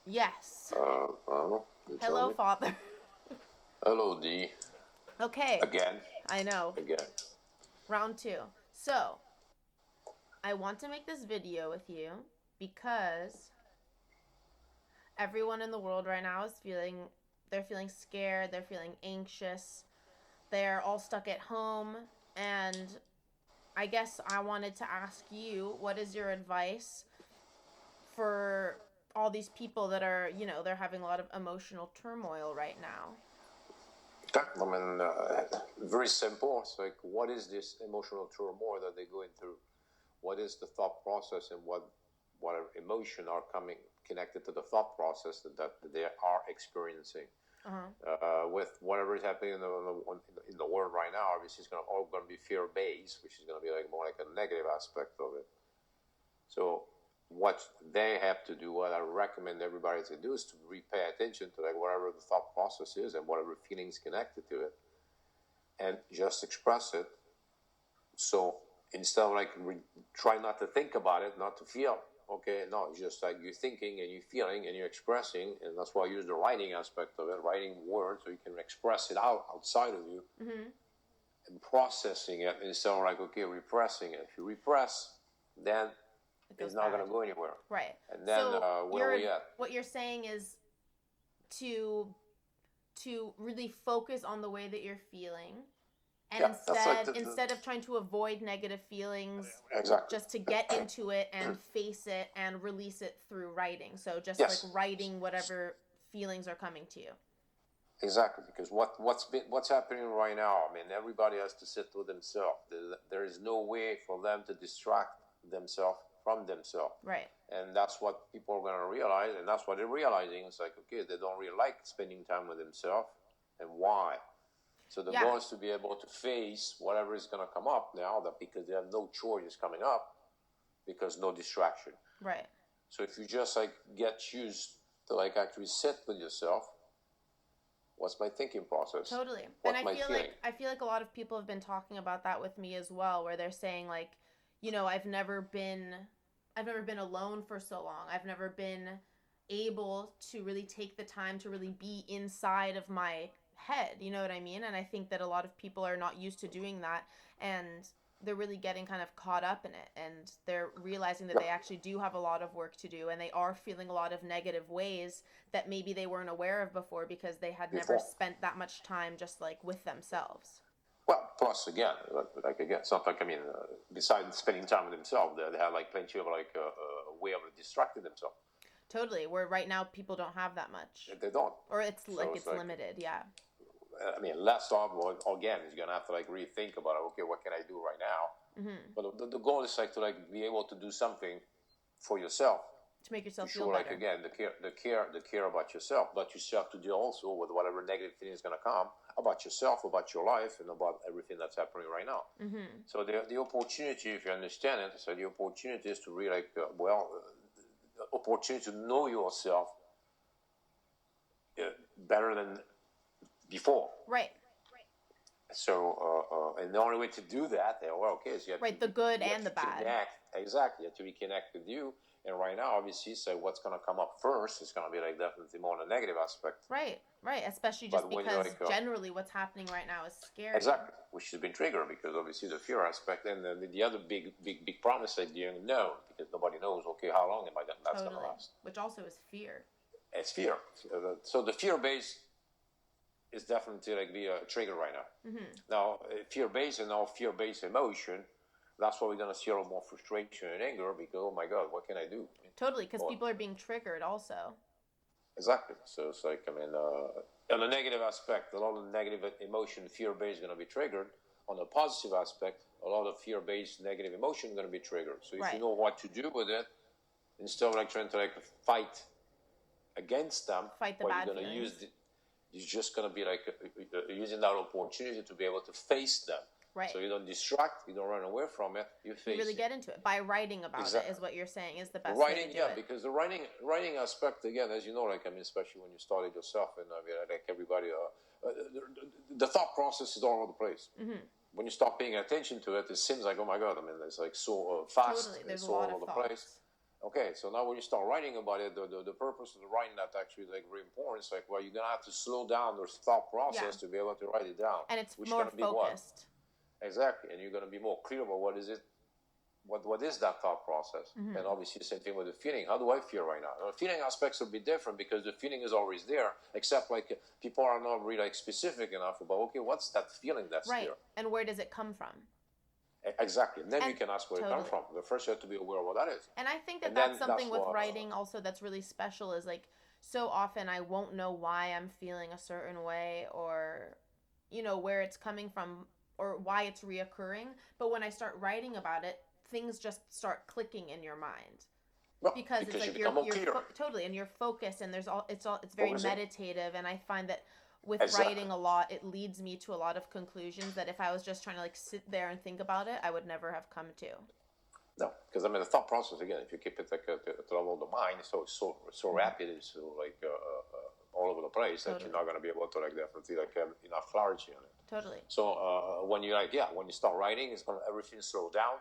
Yes. You tell Hello, me. Father. Hello, D. Okay, Again. I know. Again. Round two. So, I want to make this video with you because everyone in the world right now is they're feeling scared, they're feeling anxious, they're all stuck at home, and I guess I wanted to ask you, what is your advice for all these people that are, they're having a lot of emotional turmoil right now? Okay. Very simple. It's like, what is this emotional turmoil that they're going through? What is the thought process, and what emotion are coming connected to the thought process that they are experiencing? Uh-huh. With whatever is happening in the world right now, obviously it's all going to be fear based, which is going to be like more like a negative aspect of it. So what they have to do, what I recommend everybody to do, is to really pay attention to like whatever the thought process is and whatever feelings connected to it, and just express it. So instead of try not to think about it, not to feel. Okay, no, it's just like you're thinking and you're feeling and you're expressing, and that's why I use the writing aspect of it, writing words so you can express it outside of you, Mm-hmm. and processing it instead of repressing it. If you repress, then It it's goes not going bad. to go anywhere. Right. And then So, where are we at? what you're saying is to really focus on the way that you're feeling, and Yeah, that's like instead of trying to avoid negative feelings, exactly. just to get into it and face it and release it through writing. So just like Yes, writing whatever feelings are coming to you. exactly. Because what's happening right now? I mean, everybody has to sit with themselves. There is no way for them to distract themselves from themselves, Right. and that's what people are going to realize, and that's what they're realizing. It's like, okay, they don't really like spending time with themselves, and why? So the Yeah. goal is to be able to face whatever is going to come up now, that because they have no choice coming up, because no distraction. Right. So if you just like get used to like actually sit with yourself, what's my thinking process? Totally. And What's my feeling? I feel like a lot of people have been talking about that with me as well, where they're saying like, I've never been alone for so long. I've never been able to really take the time to really be inside of my head, you know what I mean? And I think that a lot of people are not used to doing that, and they're really getting kind of caught up in it, and they're realizing that Yeah, they actually do have a lot of work to do, and they are feeling a lot of negative ways that maybe they weren't aware of before because they had never before. spent that much time just like with themselves. Well, plus again, like again, it's not like besides spending time with themselves, they have like plenty of way of distracting themselves. Totally. Where right now people don't have that much. They don't. Or it's So like it's it's like, limited, yeah. I mean, less of again is gonna have to like rethink about okay, what can I do right now? Hmm. But the goal is like to like be able to do something for yourself To make to yourself feel show like better. again the care about yourself, but yourself to deal also with whatever negative feeling is gonna come about yourself, about your life, and about everything that's happening right now. Hmm. So the opportunity, if you understand it, so the opportunity is to really the opportunity to know yourself better than before. Right. So, and the only way to do that, okay, so Right. The good you have and to the bad. connect. Exactly, you have to reconnect with you. And right now, obviously, so what's going to come up first is going to be like definitely more on the negative aspect. Right. Right. Especially just But when you're because generally what's happening right now is scary. exactly, which has been triggered because obviously the fear aspect, and the other big problem is like the unknown, because nobody knows. Okay, how long am I that's going to Totally. last? Which also is fear. It's fear. So the fear base is definitely like be a trigger right now. Hmm. Now, fear based and all fear based emotion, that's why we're going to see a lot more frustration and anger because, oh my God, what can I do? Totally. Because Well, people are being triggered also. exactly. So it's like, on the negative aspect, a lot of negative emotion, fear based, is going to be triggered. On the positive aspect, a lot of fear based negative emotion is going to be triggered. So if you Right. know what to do with it, instead of like trying to like fight against them, Fight the what you're bad going to use, feelings. you're just going to be like using that opportunity to be able to face them. So Right. you don't distract, you don't run away from it, you You really face it. get into it by writing about it, Exactly. is what you're saying is the best way to Writing, do yeah, it. because the writing aspect again, as you know, especially when you started yourself, and like everybody, the thought process is all over the place. Hmm. When you start paying attention to it, it seems like, oh my God, it's like so fast, Totally. There's it's a so lot all of over the place. thoughts. Okay, so now when you start writing about it, the purpose of the writing that actually is like very important. It's like, well, you're gonna have to slow down the thought process to be able to write it down. And it's Which more gonna be what? focused. Exactly, and you're gonna be more clear about what is it, what is that thought process, and obviously the same thing with the feeling. How do I feel right now? The feeling aspects will be different because the feeling is always there, except like people are not really like specific enough about okay, what's that feeling that's Right. there? And where does it come from? Exactly. And then you And can ask where it totally. comes from. But first, you have to be aware of what that is. And I think that And that's then something with what, writing also that's really special is like so often I won't know why I'm feeling a certain way or, you know, where it's coming from or why it's reoccurring. But when I start writing about it, things just start clicking in your mind. well, Because it's like you become more clear. totally, and you're focused, and it's very Focusing. meditative, and I find that with Exactly. writing a lot, it leads me to a lot of conclusions that if I was just trying to like sit there and think about it, I would never have come to. No, because I mean the thought process again. If you keep it like at the level of the mind, so rapid, it's so like all over the place that you're not going to be able to like definitely like have enough clarity on it. Totally. So when you like when you start writing, it's going to everything slow down,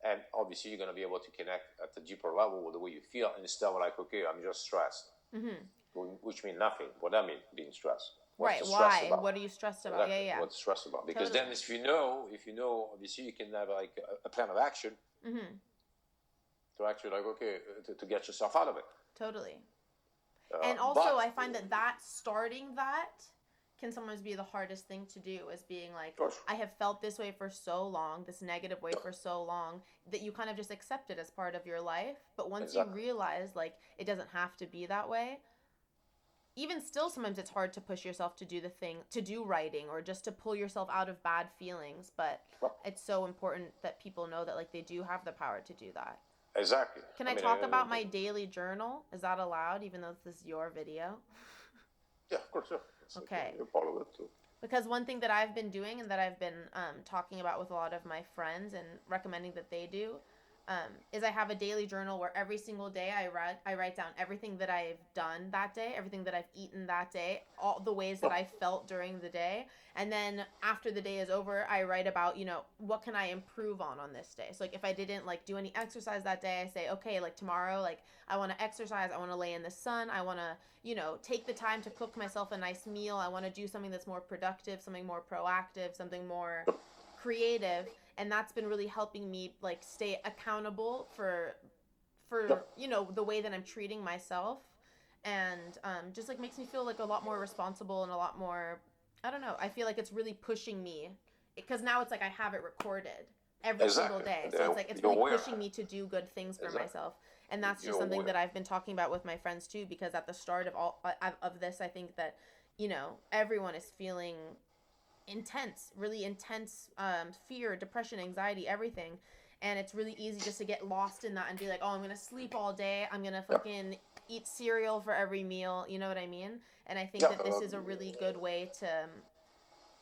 and obviously you're going to be able to connect at the deeper level with the way you feel instead of like okay, I'm just stressed, which means nothing. What that means, being stressed. What's Right. the stress Why? about? What are you stressed about? Exactly. Yeah. What's stress about? Because Totally. then, if you know, obviously you can have like a plan of action to actually like okay to get yourself out of it. Totally. And also, but, I find that starting that can sometimes be the hardest thing to do is being like, I have felt this way for so long, this negative way for so long, that you kind of just accept it as part of your life. But once you realize, like, it doesn't have to be that way, even still, sometimes it's hard to push yourself to do the thing, to do writing or just to pull yourself out of bad feelings. But it's so important that people know that, like, they do have the power to do that. Exactly. Can I talk about my daily journal? Is that allowed, even though this is your video? Yeah, of course, yeah. Okay. You're part of it too. Because one thing that I've been doing and that I've been talking about with a lot of my friends and recommending that they do is I have a daily journal where every single day I write down everything that I've done that day, everything that I've eaten that day, all the ways that I felt during the day. And then after the day is over, I write about, you know, what can I improve on this day? So like if I didn't like do any exercise that day, I say, okay, like tomorrow, like I want to exercise. I want to lay in the sun. I want to, you know, take the time to cook myself a nice meal. I want to do something that's more productive, something more proactive, something more creative. And that's been really helping me like stay accountable for you know the way that I'm treating myself, and just like makes me feel like a lot more responsible and a lot more, I don't know, I feel like it's really pushing me because now it's like I have it recorded every single day, so it's like it's really pushing me to do good things for myself. And that's just something that I've been talking about with my friends too, because at the start of all of this, I think that, you know, everyone is feeling really intense fear, depression, anxiety, everything. And it's really easy just to get lost in that and be like, oh, I'm going to sleep all day. I'm going to fucking eat cereal for every meal. You know what I mean? And I think that this is a really good way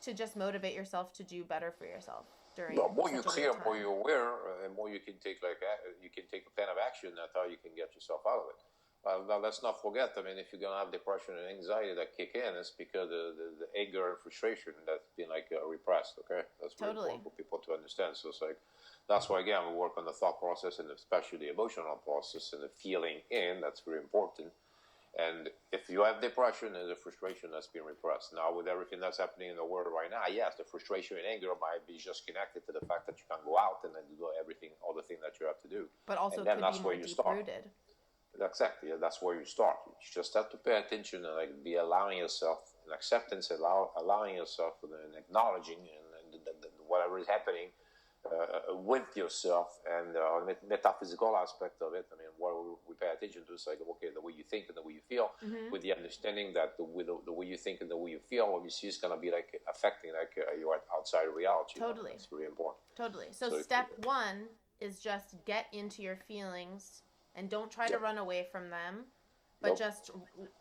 to just motivate yourself to do better for yourself during more you're clear, more you're aware, and more you can take a plan of action. That's how you can get yourself out of it. Now let's not forget. I mean, if you're gonna have depression and anxiety that kick in, it's because the anger and frustration that's been like repressed. Okay, that's very important for people to understand. So it's like that's why again we work on the thought process and especially the emotional process and the feeling in. That's very important. And if you have depression, there's a frustration that's been repressed. Now with everything that's happening in the world right now, yes, the frustration and anger might be just connected to the fact that you can't go out and then do everything, all the things that you have to do. But also, and then could be more deep-rooted. Exactly. That's where you start. You just have to pay attention and like be allowing yourself an acceptance, allowing yourself and acknowledging and whatever is happening with yourself and the metaphysical aspect of it. I mean, what we pay attention to is like okay, the way you think and the way you feel, with the understanding that the way you think and the way you feel, obviously, is gonna be like affecting like your outside reality. Totally. It's really important. Totally. So step one is just get into your feelings. And don't try to run away from them, but just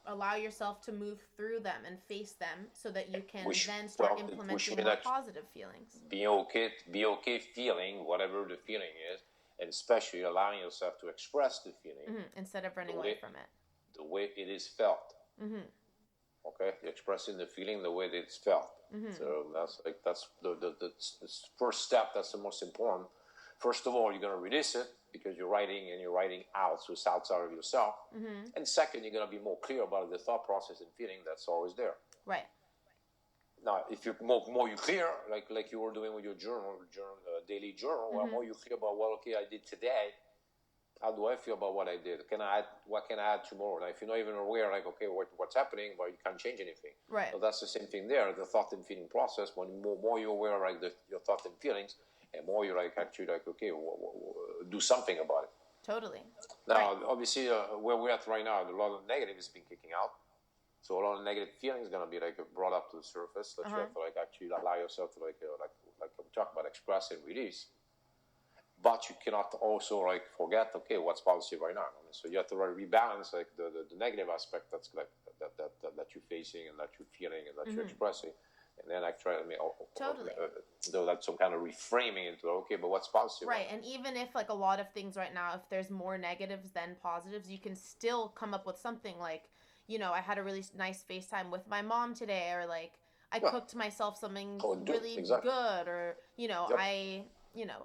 allow yourself to move through them and face them so that you can then start implementing more positive feelings. Be okay feeling whatever the feeling is, and especially allowing yourself to express the feeling instead of running away from it. The way it is felt. Okay, expressing the feeling the way that it's felt. So that's the first step. That's the most important. first of all, you're going to release it because you're writing and you're writing out, so it's outside of yourself. And second, you're going to be more clear about the thought process and feeling that's always there. Right. Now, if you're more you clear, like you were doing with your daily journal, well, more you clear about what I did today. How do I feel about what I did? What can I add tomorrow? Now, if you're not even aware, like, okay, what's happening, well, you can't change anything. Right. So that's the same thing there. The thought and feeling process. When more you're aware, like your thoughts and feelings, and more you're like actually like, okay, do something about it. Totally. Now, obviously, where we're at right now, a lot of negative has been kicking out. So a lot of negative feelings going to be like brought up to the surface that you have to like actually allow yourself to like we talk about, express and release. But you cannot also like forget, okay, what's positive right now. I mean, so you have to rebalance like the negative aspect that's like that you're facing and that you're feeling and that you're expressing, and then actually, totally. That's some kind of reframing into okay, but what's positive? Right, and even if like a lot of things right now, if there's more negatives than positives, you can still come up with something like, you know, I had a really nice FaceTime with my mom today, or like I cooked myself something really good, or you know,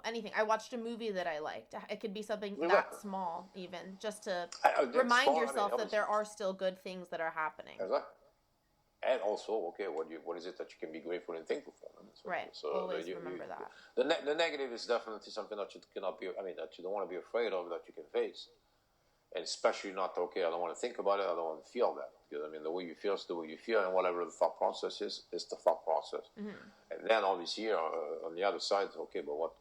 anything. I watched a movie that I liked. It could be something that small, even just to remind yourself that there are still good things that are happening. Exactly. And also, okay, what is it that you can be grateful and thankful for? Right. So always remember that. The negative is definitely something that you cannot be. I mean, that you don't want to be afraid of, that you can face. And especially not, okay, I don't want to think about it, I don't want to feel that. Because, I mean, the way you feel is the way you feel, and whatever the thought process is the thought process. And then, obviously, on the other side, okay, but what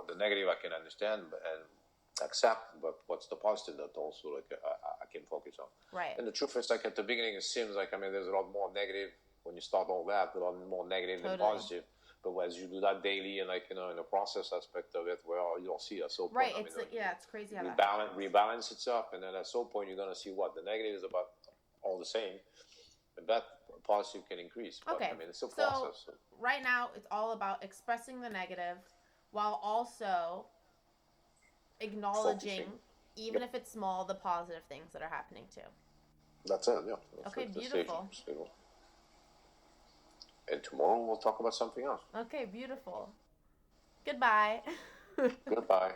the negative I can understand and accept, but what's the positive that also, like, I can focus on. Right. And the truth is, like, at the beginning, it seems like, I mean, there's a lot more negative when you start all that, a lot more negative than positive. But as you do that daily and like, you know, in the process aspect of it, well, you don't see at some point. Right. It's it's crazy how rebalance itself, and then at some point you're gonna see what the negative is about all the same, and that positive can increase. But, okay. I mean, it's a process. So right now it's all about expressing the negative while also acknowledging, even if it's small, the positive things that are happening too. That's it. Yeah. Okay. Beautiful. And tomorrow we'll talk about something else. Okay, beautiful. Goodbye. Goodbye.